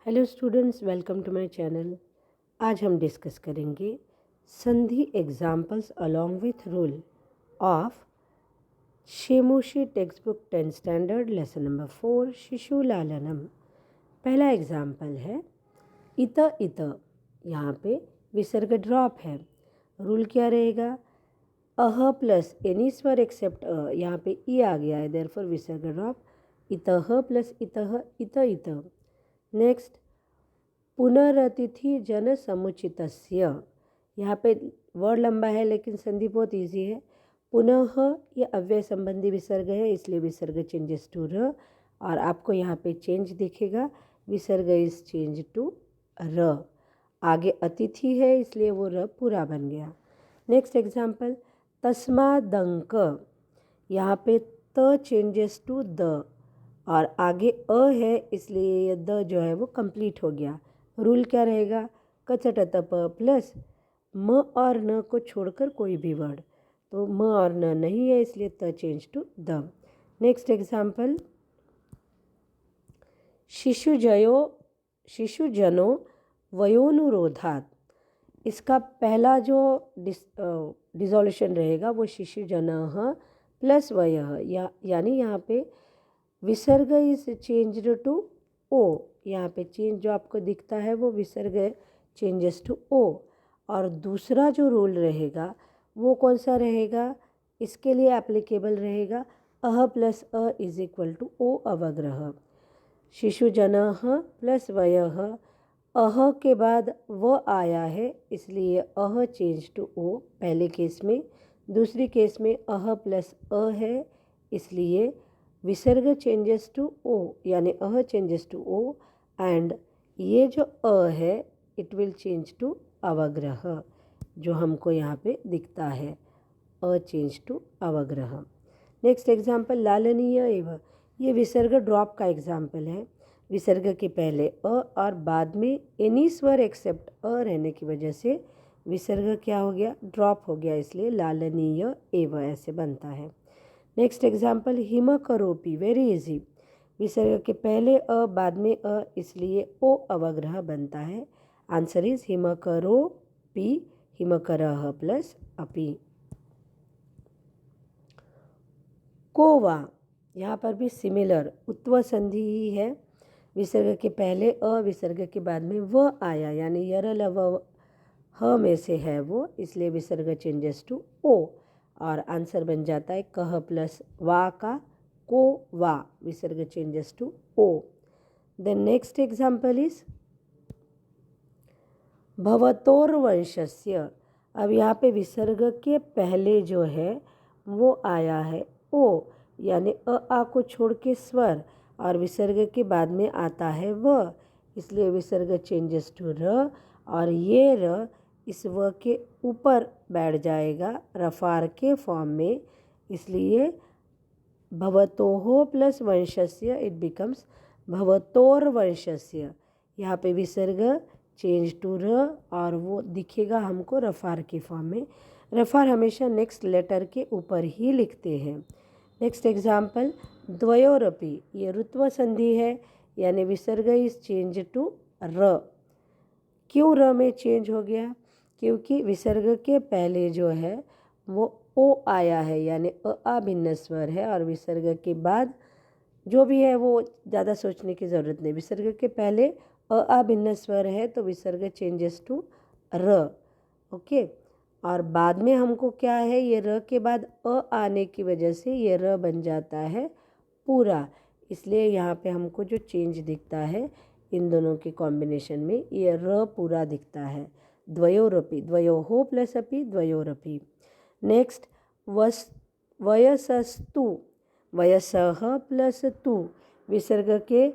Hello students, welcome to my channel. आज हम discuss करेंगे संधि examples along with rule of Shemushi text book 10 standard lesson number 4 Shishu लालनम। पहला example है इत इत। यहाँ पे विसर्ग ड्रॉप है। रूल क्या रहेगा? अह प्लस एनी स्वर एक्सेप्ट अ, यहाँ पे ई आ गया है, देयरफॉर विसर्ग ड्रॉप। इतः प्लस इतः इत इत। नेक्स्ट, पुनरतिथि जन समुचितस्य। यहाँ पे वर्ड लंबा है लेकिन संधि बहुत इजी है। पुनः ये अव्यय संबंधी विसर्ग है, इसलिए विसर्ग चेंजेस टू र, और आपको यहाँ पे चेंज दिखेगा, विसर्ग इज चेंज टू र। आगे अतिथि है इसलिए वो र पूरा बन गया। नेक्स्ट एग्जाम्पल, तस्मादंक। यहाँ पे त चेंजेस टू द, और आगे अ है इसलिए ये द जो है वो कंप्लीट हो गया। रूल क्या रहेगा? कचट प प्लस म और न को छोड़कर कोई भी वर्ड, तो म और न नहीं है इसलिए त चेंज टू द। नेक्स्ट एग्जाम्पल, शिशुजनो वयोनुरोधात। इसका पहला जो डिसोल्यूशन रहेगा वो शिशुजनः प्लस वयः, यानी यहाँ पे विसर्ग इज चेंज्ड टू ओ। यहाँ पे चेंज जो आपको दिखता है वो विसर्ग चेंजेस टू ओ। और दूसरा जो रूल रहेगा वो कौन सा रहेगा? इसके लिए एप्लीकेबल रहेगा अह प्लस अ इज इक्वल टू ओ अवग्रह। शिशुजनः प्लस वयः, अह के बाद व आया है इसलिए अह चेंज टू ओ पहले केस में। दूसरी केस में अह प्लस अ है इसलिए विसर्ग चेंजेस टू ओ, यानी अह चेंजेस टू ओ, एंड ये जो अ है इट विल चेंज टू अवग्रह, जो हमको यहाँ पे दिखता है, अ चेंज टू अवग्रह। नेक्स्ट एग्जाम्पल, लालनीय एवं। ये विसर्ग ड्रॉप का एग्जाम्पल है। विसर्ग के पहले अ और बाद में एनी स्वर एक्सेप्ट अ रहने की वजह से विसर्ग क्या हो गया? ड्रॉप हो गया, इसलिए लालनीय एवं ऐसे बनता है। नेक्स्ट एग्जाम्पल, हिम करोपी। Very easy. विसर्ग के पहले अ बाद में अ इसलिए ओ अवग्रह बनता है। आंसर इज हिम करोपी, हिम करह प्लस अपी। कोवा, यहाँ पर भी सिमिलर उत्व संधि ही है। विसर्ग के पहले अ, विसर्ग के बाद में व आया, यानी यर लव ह में से है वो, इसलिए विसर्ग चेंजेस टू ओ, और आंसर बन जाता है कह प्लस वा का को वा, विसर्ग चेंजेस टू ओ। देन नेक्स्ट एग्जाम्पल इज भवतोर्वंशस्य। अब यहाँ पे विसर्ग के पहले जो है वो आया है ओ, यानी आ को छोड़ के स्वर, और विसर्ग के बाद में आता है व, इसलिए विसर्ग चेंजेस टू र, और ये र इस व के ऊपर बैठ जाएगा रफार के फॉर्म में, इसलिए भवतोः प्लस वंशस्य इट बिकम्स भवतोर्वंशस्य। यहाँ पे विसर्ग चेंज टू र, और वो दिखेगा हमको रफार के फॉर्म में। रफार हमेशा नेक्स्ट लेटर के ऊपर ही लिखते हैं। नेक्स्ट एग्जाम्पल, द्वयोरपि। ये ऋत्व संधि है, यानी विसर्ग इज चेंज टू र। क्यों र में चेंज हो गया? क्योंकि विसर्ग के पहले जो है वो ओ आया है, यानी अ भिन्न स्वर है, और विसर्ग के बाद जो भी है वो ज़्यादा सोचने की ज़रूरत नहीं। विसर्ग के पहले अ भिन्न स्वर है तो विसर्ग चेंजेस टू र। ओके, और बाद में हमको क्या है, ये र के बाद अ आने की वजह से ये र बन जाता है पूरा, इसलिए यहाँ पे हमको जो चेंज दिखता है इन दोनों के कॉम्बिनेशन में, ये र पूरा दिखता है। द्वयोरपि, द्वयोः प्लस अपि, द्वयोरपि। नेक्स्ट, वयसस्तु। वयसः प्लस तु, विसर्ग के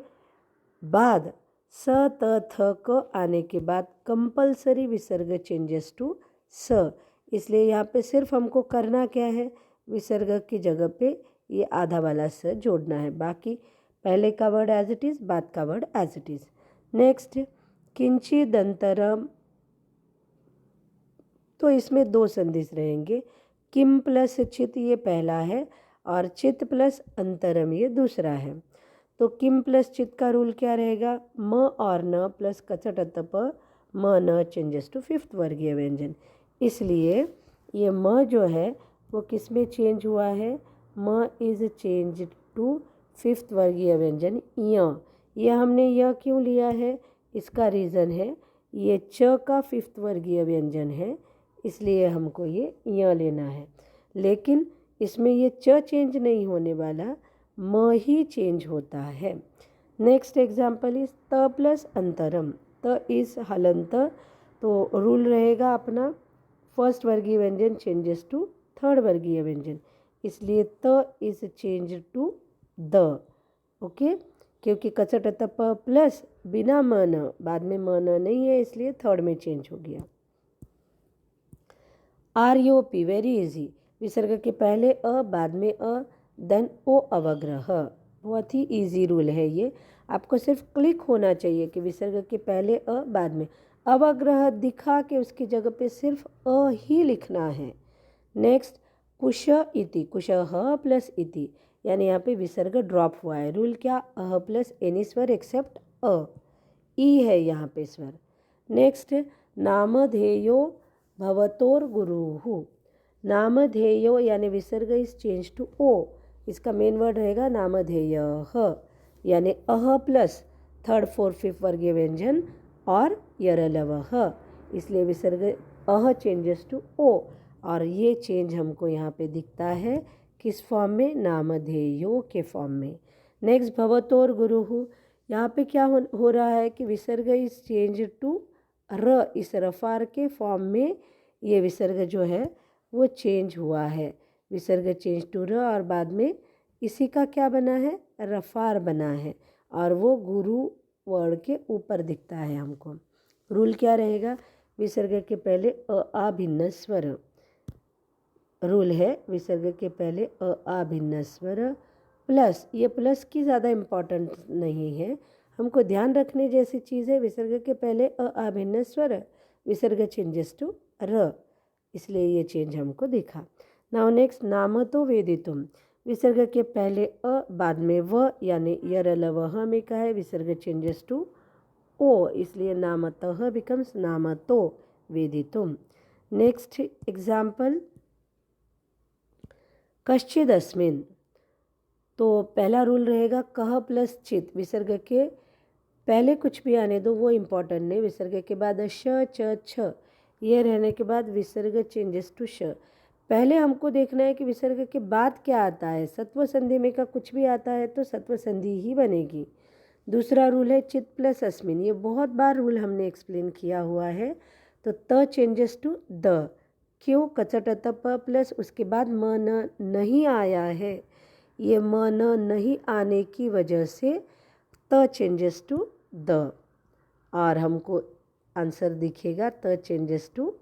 बाद स त थ क आने के बाद कंपलसरी विसर्ग चेंजेस टू स, इसलिए यहाँ पे सिर्फ हमको करना क्या है, विसर्ग की जगह पे ये आधा वाला स जोड़ना है, बाकी पहले का वर्ड एज इट इज़, बाद का word as it is. Next, किंचिदंतरम। तो इसमें दो संधिस रहेंगे, किम प्लस चित ये पहला है, और चित प्लस अंतरम ये दूसरा है। तो किम प्लस चित का रूल क्या रहेगा? म और न प्लस कचट अतप म न चेंजेस टू फिफ्थ वर्गीय व्यंजन। इसलिए ये म जो है वो किस में चेंज हुआ है? म इज चेंज टू फिफ्थ वर्गीय व्यंजन य। ये हमने य क्यों लिया है? इसका रीज़न है ये च का फिफ्थ वर्गीय व्यंजन है, इसलिए हमको ये य लेना है। लेकिन इसमें ये च चेंज नहीं होने वाला, म ही चेंज होता है। नेक्स्ट एग्जाम्पल इज त प्लस अंतरम। त इज हलंत, तो रूल रहेगा अपना फर्स्ट वर्गीय व्यंजन चेंजेस टू थर्ड वर्गीय व्यंजन, इसलिए त इज चेंज टू द। ओके, क्योंकि कचट तप प्लस बिना म न, बाद में म न नहीं है इसलिए थर्ड में चेंज हो गया। ROP वेरी इजी, विसर्ग के पहले अ बाद में अ देन ओ अवग्रह। बहुत ही इजी रूल है ये, आपको सिर्फ क्लिक होना चाहिए कि विसर्ग के पहले अ बाद में अवग्रह दिखा के उसकी जगह पे सिर्फ अ ही लिखना है। नेक्स्ट कुश इति, कुश ह प्लस इति, यानी यहाँ पे विसर्ग ड्रॉप हुआ है। रूल क्या? अह प्लस एनी स्वर एक्सेप्ट अ, ई है यहाँ पे स्वर। नेक्स्ट नामधेयो भवतोर गुरुः। नामधेयो यानी विसर्ग इज चेंज टू ओ, इसका मेन वर्ड रहेगा नामधेयः, यानी अह प्लस थर्ड फोर्थ फिफ्थ वर्गीय व्यंजन और यरलवः, इसलिए विसर्ग अह चेंजेस टू ओ, और ये चेंज हमको यहाँ पे दिखता है किस फॉर्म में? नामधेयो के फॉर्म में। नेक्स्ट भवतोर गुरुः, यहाँ पे क्या हो रहा है कि विसर्ग इज चेंज टू र, इस रफार के फॉर्म में ये विसर्ग जो है वो चेंज हुआ है। विसर्ग चेंज टू र और बाद में इसी का क्या बना है? रफार बना है, और वो गुरु वर्ड के ऊपर दिखता है हमको। रूल क्या रहेगा? विसर्ग के पहले अ भिन्न स्वर, रूल है विसर्ग के पहले अ भिन्न स्वर प्लस, ये प्लस की ज़्यादा इम्पॉर्टेंट नहीं है, हमको ध्यान रखने जैसी चीज़ है। विसर्ग के पहले अ भिन्न स्वर, विसर्ग चेंजेस टू र, इसलिए ये चेंज हमको दिखा। नाउ नेक्स्ट नाम तो वेदितुम, विसर्ग के पहले अ बाद में व, यानी यरलवः में का है, विसर्ग चेंजेस टू ओ, इसलिए नामतः बिकम्स नामतो वेदितुम। नेक्स्ट एग्जाम्पल कश्चिदस्मिन्, तो पहला रूल रहेगा कह प्लस चित, विसर्ग के पहले कुछ भी आने दो वो इम्पॉर्टेंट नहीं, विसर्ग के बाद श च छ, ये रहने के बाद विसर्ग चेंजेस टू श। पहले हमको देखना है कि विसर्ग के बाद क्या आता है, सत्व संधि में का कुछ भी आता है तो सत्व संधि ही बनेगी। दूसरा रूल है चित प्लस अस्मिन, ये बहुत बार रूल हमने एक्सप्लेन किया हुआ है। तो त चेंजेस टू द, क्यों? कचट तप प्लस उसके बाद म न नहीं आया है, ये म न नहीं आने की वजह से त चेंजेस टू द, और हमको आंसर दिखेगा त चेंजेस टू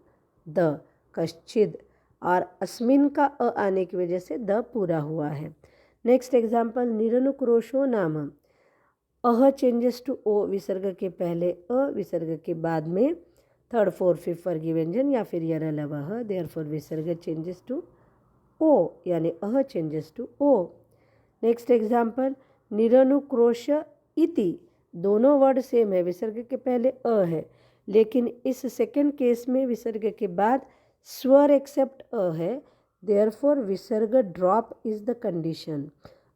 द कश्चिद, और अस्मिन का अ आने की वजह से द पूरा हुआ है। नेक्स्ट एग्जाम्पल निरनुक्रोशो नाम, अह चेंजेस टू ओ, विसर्ग के पहले अ, विसर्ग के बाद में थर्ड फोर्थ फिफ्थ वर्गीय व्यंजन या फिर यरलवः, देयरफॉर विसर्ग चेंजेस टू ओ, यानी अह चेंजेस टू ओ। नेक्स्ट एग्जाम्पल निरनुक्रोश इति, दोनों वर्ड सेम है, विसर्ग के पहले अ है, लेकिन इस सेकंड केस में विसर्ग के बाद स्वर एक्सेप्ट अ है, देयरफॉर विसर्ग ड्रॉप इज द कंडीशन,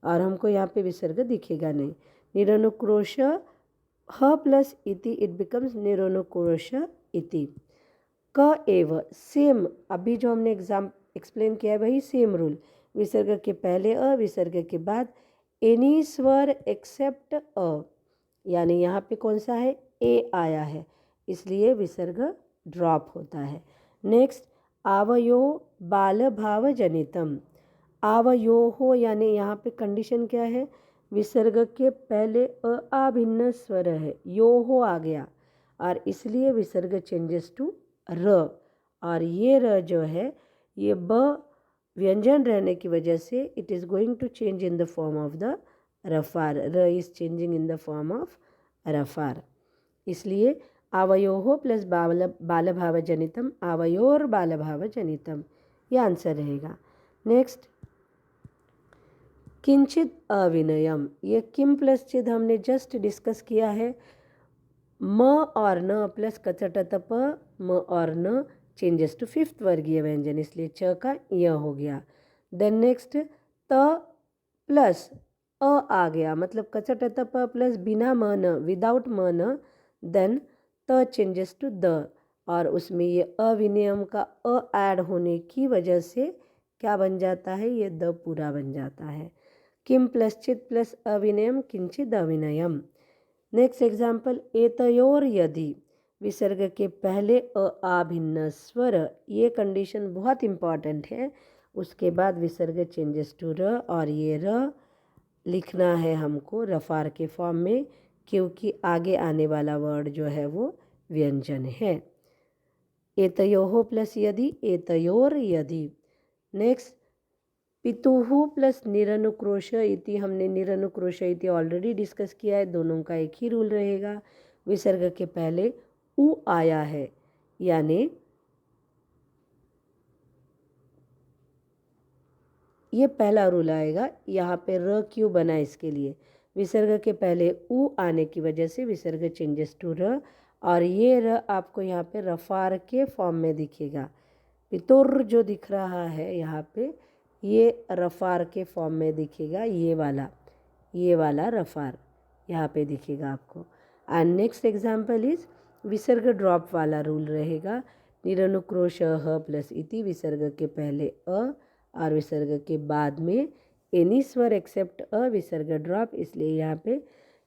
और हमको यहाँ पे विसर्ग दिखेगा नहीं। निरनुक्रोश ह प्लस इति, इट बिकम्स निरनुक्रोश इति। क एव, सेम अभी जो हमने एक्सप्लेन किया है वही सेम रूल, विसर्ग के पहले अ, विसर्ग के बाद एनी स्वर एक्सेप्ट अ, यानी यहाँ पे कौन सा है? ए आया है, इसलिए विसर्ग ड्रॉप होता है। नेक्स्ट आवयो बाल भाव जनितम, आवयो हो यानी यहाँ पे कंडीशन क्या है? विसर्ग के पहले अ भिन्न स्वर है, यो हो आ गया, और इसलिए विसर्ग चेंजेस टू र, और ये र जो है ये ब व्यंजन रहने की वजह से it is going to change in the form of the रफार, र is changing in the form of रफार, इसलिए आवयोः प्लस बाल भाव जनितम, आवयोर बाल भाव जनितम, ये आंसर रहेगा। नेक्स्ट किंचित अविनयम, ये किम प्लस चिद हमने जस्ट डिस्कस किया है। म और न प्लस कचटतप, म और न चेंजेस टू फिफ्थ वर्गीय व्यंजन, इसलिए च का य हो गया। देन नेक्स्ट त प्लस अ आ गया, मतलब कचटतप प्लस बिना म न, विदाउट म न, देन त चेंजेस टू द, और उसमें ये अविनियम का अ ऐड होने की वजह से क्या बन जाता है, ये द पूरा बन जाता है। किम प्लस चित प्लस अविनयम किंचिद अविनयम। नेक्स्ट एग्जाम्पल, एतयोर यदि, विसर्ग के पहले अ आ भिन्न स्वर, ये कंडीशन बहुत इम्पॉर्टेंट है। उसके बाद विसर्ग चेंजेस टू र, और ये र लिखना है हमको रफार के फॉर्म में, क्योंकि आगे आने वाला वर्ड जो है वो व्यंजन है। एतयोः प्लस यदि, एतयोर यदि। नेक्स्ट, पितुः प्लस निरनुक्रोश इति, हमने निरनुक्रोश इति ऑलरेडी डिस्कस किया है, दोनों का एक ही रूल रहेगा। विसर्ग के पहले उ आया है, यानी ये पहला रूल आएगा। यहाँ पे र क्यों बना, इसके लिए विसर्ग के पहले उ आने की वजह से विसर्ग चेंजेस टू र, और ये र आपको यहाँ पे रफार के फॉर्म में दिखेगा। पितुर जो दिख रहा है यहाँ पे, ये रफार के फॉर्म में दिखेगा, ये वाला रफार यहाँ पे दिखेगा आपको। एंड नेक्स्ट एग्जाम्पल इज, विसर्ग ड्रॉप वाला रूल रहेगा। निरनुक्रोश ह प्लस इति, विसर्ग के पहले अ और विसर्ग के बाद में एनी स्वर एक्सेप्ट अ, विसर्ग ड्रॉप, इसलिए यहाँ पे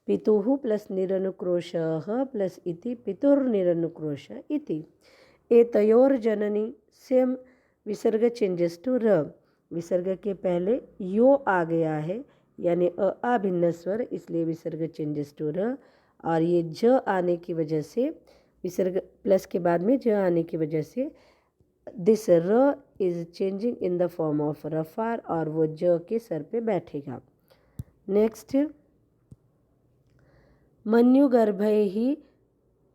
पितुः प्लस निरनुक्रोश ह प्लस इति, पितुर निरनुक्रोश इति। एतयोर जननी, सेम विसर्ग चेंजेस टू र, विसर्ग के पहले यो आ गया है, यानी अ भिन्न स्वर, इसलिए विसर्ग चेंजेस टू र, और ये ज आने की वजह से, विसर्ग प्लस के बाद में ज आने की वजह से दिस र is changing in the form of रफार, और वो ज के सर पे बैठेगा। नेक्स्ट, मन्युगर्भैः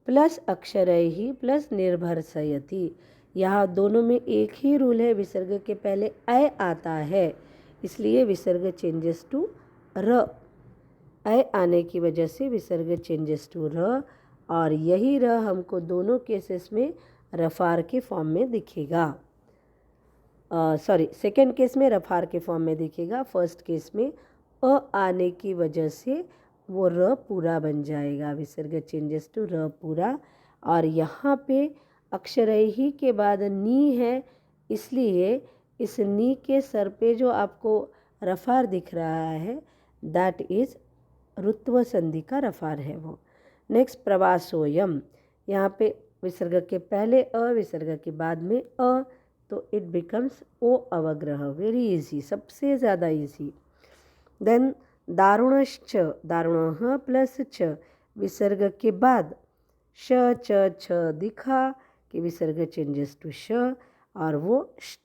प्लस अक्षरैः प्लस निर्भर्सयति, यहाँ दोनों में एक ही रूल है, विसर्ग के पहले ऐ आता है, इसलिए विसर्ग चेंजेस टू र, ऐ आने की वजह से विसर्ग चेंजेस टू र, और यही र हमको दोनों केसेस में रफार के फॉर्म में दिखेगा। सेकेंड केस में रफार के फॉर्म में दिखेगा, फर्स्ट केस में अ आने की वजह से वो र पूरा बन जाएगा, विसर्ग चेंजेस टू र पूरा। और यहाँ पे अक्षरैही के बाद नी है, इसलिए इस नी के सर पे जो आपको रफार दिख रहा है, दैट इज़ रुत्व संधि का रफार है वो। नेक्स्ट, प्रवासोयम, यहाँ पे विसर्ग के पहले अ, विसर्ग के बाद में अ, तो इट बिकम्स ओ अवग्रह, वेरी इजी, सबसे ज़्यादा इजी। देन दारुणश्च, दारुणः प्लस च, विसर्ग के बाद श च छ दिखा कि विसर्ग चेंजेस टू श, और वो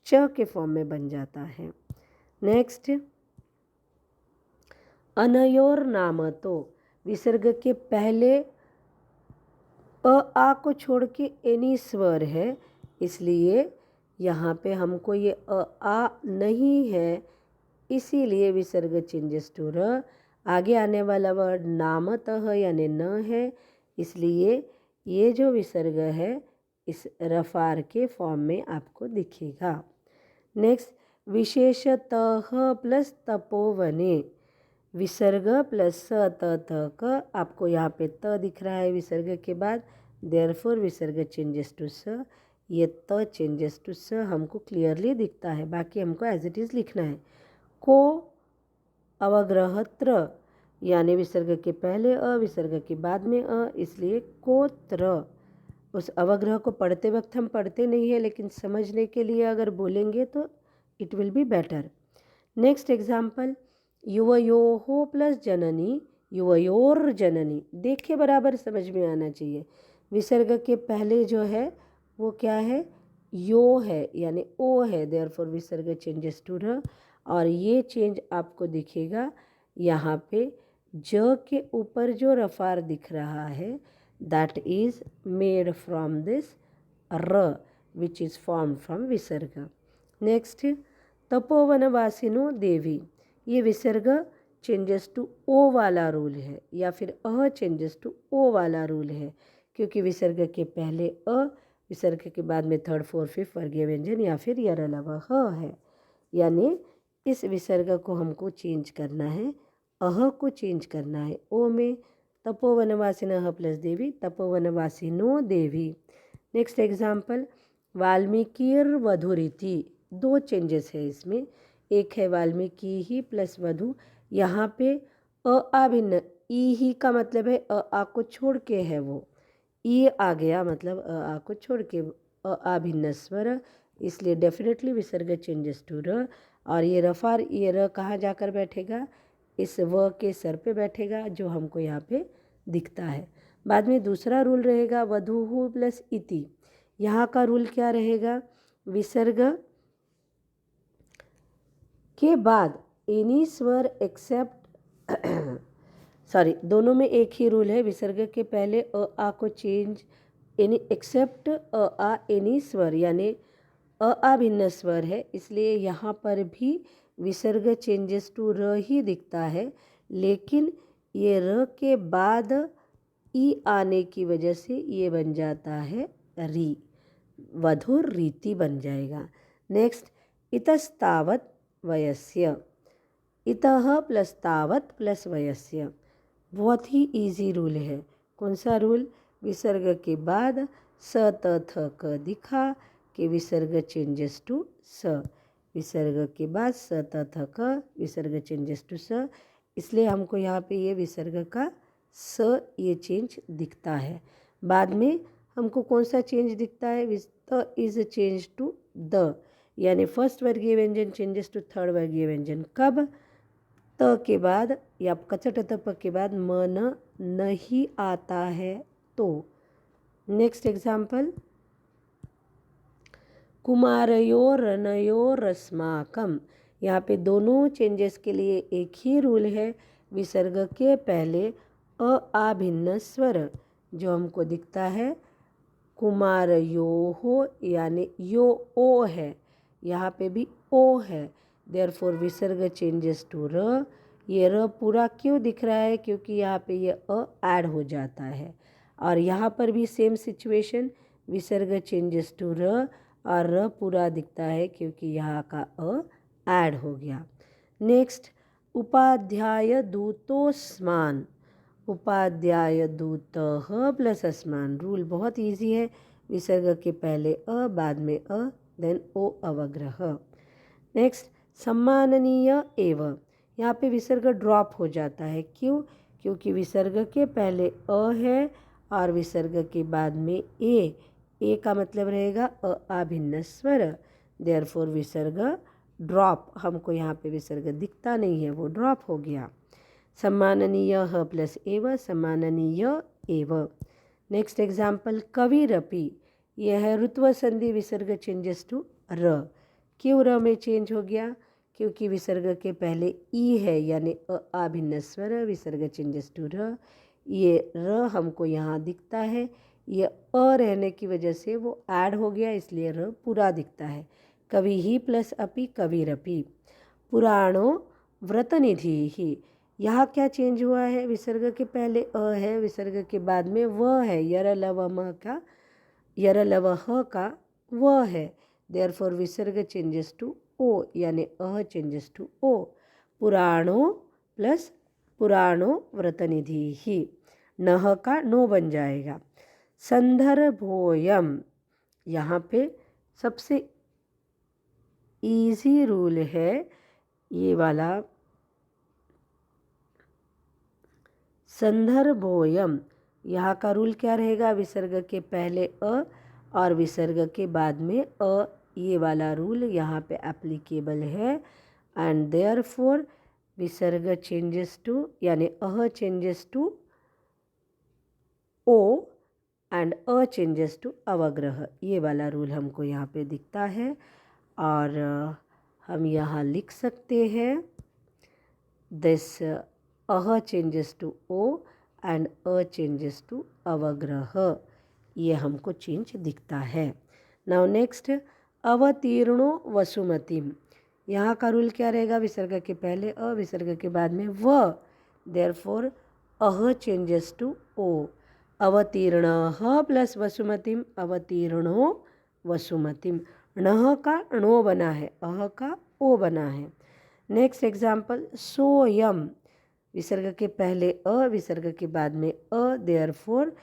च के फॉर्म में बन जाता है। नेक्स्ट, अनयोर नाम, तो विसर्ग के पहले अ आ को छोड़ के एनी स्वर है, इसलिए यहाँ पे हमको ये अ आ नहीं है, इसीलिए विसर्ग चेंजेस टू र। आगे आने वाला वर्ड नामतः यानी न है, इसलिए ये जो विसर्ग है इस रफार के फॉर्म में आपको दिखेगा। नेक्स्ट, विशेषतः प्लस तपोवने, विसर्ग प्लस स त थ क, आपको यहाँ पे त दिख रहा है विसर्ग के बाद, देयरफॉर विसर्ग चेंजेस टू स, ये त चेंजेस टू स हमको क्लियरली दिखता है, बाकी हमको एज इट इज़ लिखना है। को अवग्रहत्र, यानी विसर्ग के पहले अ, विसर्ग के बाद में अ, इसलिए कोत्र। उस अवग्रह को पढ़ते वक्त हम पढ़ते नहीं है, लेकिन समझने के लिए अगर बोलेंगे तो it will be better. Next example, युवयोः प्लस जननी, युवयोर जननी, देखे बराबर समझ में आना चाहिए। विसर्ग के पहले जो है वो क्या है, यो है, यानी ओ है, देयरफॉर विसर्ग चेंजेस टू र, और ये चेंज आपको दिखेगा यहाँ पे ज के ऊपर जो रफार दिख रहा है, that is made from this र, विच इज फॉर्म फ्रॉम विसर्ग। नेक्स्ट, तपोवनवासिनो देवी, ये विसर्ग चेंजेस टू ओ वाला रूल है या फिर अ चेंजेस टू ओ वाला रूल है, क्योंकि विसर्ग के पहले अ, विसर्ग के बाद में थर्ड फोर्थ फिफ्थ वर्गीय व्यंजन या फिर यरलव ह है। यानी इस विसर्ग को हमको चेंज करना है, अह को चेंज करना है ओ में। तपोवनवासिनः प्लस देवी, तपोवनवासिनो देवी। नेक्स्ट एग्जाम्पल, वाल्मीकिर वधुरिति, दो चेंजेस है इसमें। एक है वाल्मीकि ही प्लस वधु, यहाँ पे अ आ भिन्न, ई ही का मतलब है अ आ को छोड़ के है, वो ई आ गया मतलब अ आ को छोड़ के, अ आ भिन्न स्वर, इसलिए डेफिनेटली विसर्ग चेंजेस टू र। और ये रफार, ये र कहाँ जाकर बैठेगा, इस व के सर पे बैठेगा जो हमको यहाँ पे दिखता है। बाद में दूसरा रूल रहेगा वधूहु प्लस इति। यहाँ का रूल क्या रहेगा, विसर्ग के बाद एनी स्वर एक्सेप्ट सॉरी, दोनों में एक ही रूल है, विसर्ग के पहले अ आ को चेंज, एनी एक्सेप्ट अ आ एनी स्वर, यानी अ आ भिन्न स्वर है, इसलिए यहाँ पर भी विसर्ग चेंजेस टू र ही दिखता है, लेकिन ये र के बाद ई आने की वजह से ये बन जाता है री, वधुर रीति बन जाएगा। नेक्स्ट, इतस्तावत वयस्य, इतः प्लस तावत प्लस वयस्य, बहुत ही इजी रूल है। कौन सा रूल, विसर्ग के बाद स त थ क दिखा कि विसर्ग चेंजेस टू स, विसर्ग के बाद स त थ क विसर्ग चेंजेस टू स, इसलिए हमको यहाँ पे ये विसर्ग का स ये चेंज दिखता है। बाद में हमको कौन सा चेंज दिखता है, द इज चेंज टू द, यानी फर्स्ट वर्गीय व्यंजन चेंजेस टू थर्ड वर्गीय व्यंजन कब, त के बाद या कचट तप के बाद म न नहीं आता है तो। नेक्स्ट एग्जाम्पल, कुमारयोरनयोरस्माकम, यहाँ पे दोनों चेंजेस के लिए एक ही रूल है, विसर्ग के पहले अ आ भिन्न स्वर जो हमको दिखता है, कुमार यो हो यानी यो ओ है, यहाँ पे भी ओ है, देयरफॉर विसर्ग चेंजेस टू र। ये र पूरा क्यों दिख रहा है, क्योंकि यहाँ पे ये अ ऐड हो जाता है, और यहाँ पर भी सेम सिचुएशन, विसर्ग चेंजेस टू र और र पूरा दिखता है क्योंकि यहाँ का अ ऐड हो गया। नेक्स्ट, उपाध्याय दूतोस्मान, उपाध्याय दूतः प्लस अस्मान, रूल बहुत इजी है, विसर्ग के पहले अ बाद में अ देन ओ अवग्रह। नेक्स्ट, सम्माननीय एव, यहाँ पे विसर्ग ड्रॉप हो जाता है, क्यों, क्योंकि विसर्ग के पहले अ है और विसर्ग के बाद में ए का मतलब रहेगा अ आ भिन्न स्वर, देयरफॉर विसर्ग ड्रॉप, हमको यहाँ पे विसर्ग दिखता नहीं है, वो ड्रॉप हो गया। सम्माननीय ह प्लस एव, सम्माननीय एव। नेक्स्ट एग्जाम्पल, कविरपि, यह है ऋत्व संधि, विसर्ग चेंजेस टू र, क्यों र में चेंज हो गया, क्योंकि विसर्ग के पहले ई है यानी अ आ भिन्न स्वर, विसर्ग चेंजेस टू र, ये र हमको यहाँ दिखता है, ये अ रहने की वजह से वो ऐड हो गया, इसलिए र पूरा दिखता है। कवि ही प्लस अपि, कविरपि। पुराणो व्रतनिधि ही, यहाँ क्या चेंज हुआ है, विसर्ग के पहले अ है, विसर्ग के बाद में व है, यरलवम का, यरलवह का व है, देयरफॉर विसर्ग चेंजेस टू ओ, यानी अ चेंजेस टू ओ। पुराणो प्लस पुराणो व्रतनिधि ही, नह का नो बन जाएगा। संदर्भोयम, यहाँ पे सबसे इजी रूल है ये वाला, संदर्भोयम, यहाँ का रूल क्या रहेगा, विसर्ग के पहले अ और विसर्ग के बाद में अ, ये वाला रूल यहाँ पे एप्लीकेबल है, एंड देयरफॉर विसर्ग चेंजेस टू, यानी अह चेंजेस टू ओ एंड अ चेंजेस टू अवग्रह, ये वाला रूल हमको यहाँ पे दिखता है, और हम यहाँ लिख सकते हैं दिस अह चेंजेस टू ओ एंड अ चेंजेस टू अवग्रह, ये हमको चेंज दिखता है। नाउ नेक्स्ट, अवतीर्णो वसुमतीम, यहाँ का रूल क्या रहेगा, विसर्ग के पहले अ, विसर्ग के बाद में व, therefore uh changes to O. अवतीर्णः plus वसुमतिम, अवतीर्णो वसुमतिम। णः का णो बना है, अह का ओ बना है। नेक्स्ट एग्जाम्पल, सोयम, विसर्ग के पहले अ, विसर्ग के बाद में अ, देयरफॉर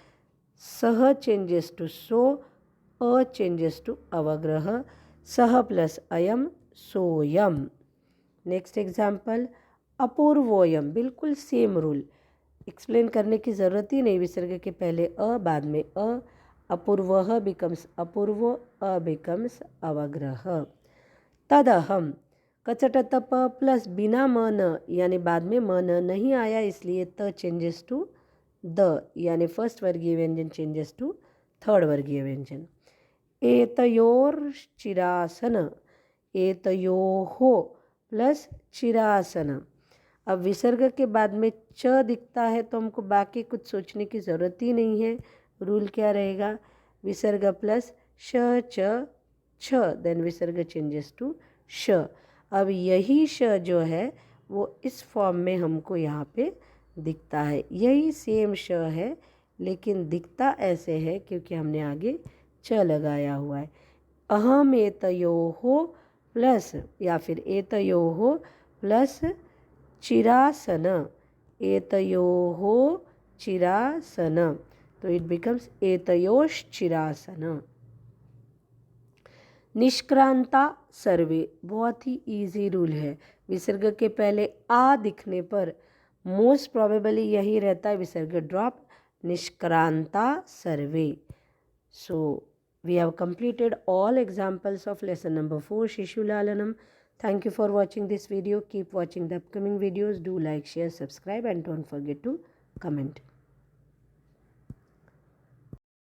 सह चेंजेस टू सो, अ चेंजेस टू अवग्रह, सह प्लस अयम सोयम। नेक्स्ट एग्जाम्पल, अपूर्वोयम, बिल्कुल सेम रूल, एक्सप्लेन करने की ज़रूरत ही नहीं, विसर्ग के पहले अ, बाद में अ, अपूर्वः बिकम्स अपूर्व, अ बिकम्स अवग्रह। तदहम, कचटतप प्लस बिना म न, यानी बाद में म न नहीं आया, इसलिए त चेंजेस टू द, यानी फर्स्ट वर्गीय व्यंजन चेंजेस टू थर्ड वर्गीय व्यंजन। एतयोर्चिरासन, एतयोः प्लस चिरासन। अब विसर्ग के बाद में च दिखता है तो हमको बाकी कुछ सोचने की ज़रूरत ही नहीं है। रूल क्या रहेगा, विसर्ग प्लस श च छ, देन विसर्ग चेंजेस टू श। अब यही श जो है वो इस फॉर्म में हमको यहाँ पे दिखता है, यही सेम श है लेकिन दिखता ऐसे है क्योंकि हमने आगे च लगाया हुआ है। अहम एतयोः प्लस या फिर एतयोः प्लस चिरासन, एतयोः चिरासन, तो इट बिकम्स एतयोश्चिरासन। निष्क्रांता सर्वे, बहुत ही इजी रूल है, विसर्ग के पहले आ दिखने पर मोस्ट प्रोबेबली यही रहता है, विसर्ग ड्रॉप, निष्क्रांता सर्वे। So we have completed all examples of lesson number 4 Shishu Lalanam. Thank you for watching this video. Keep watching the upcoming videos. Do like, share, subscribe and don't forget to comment.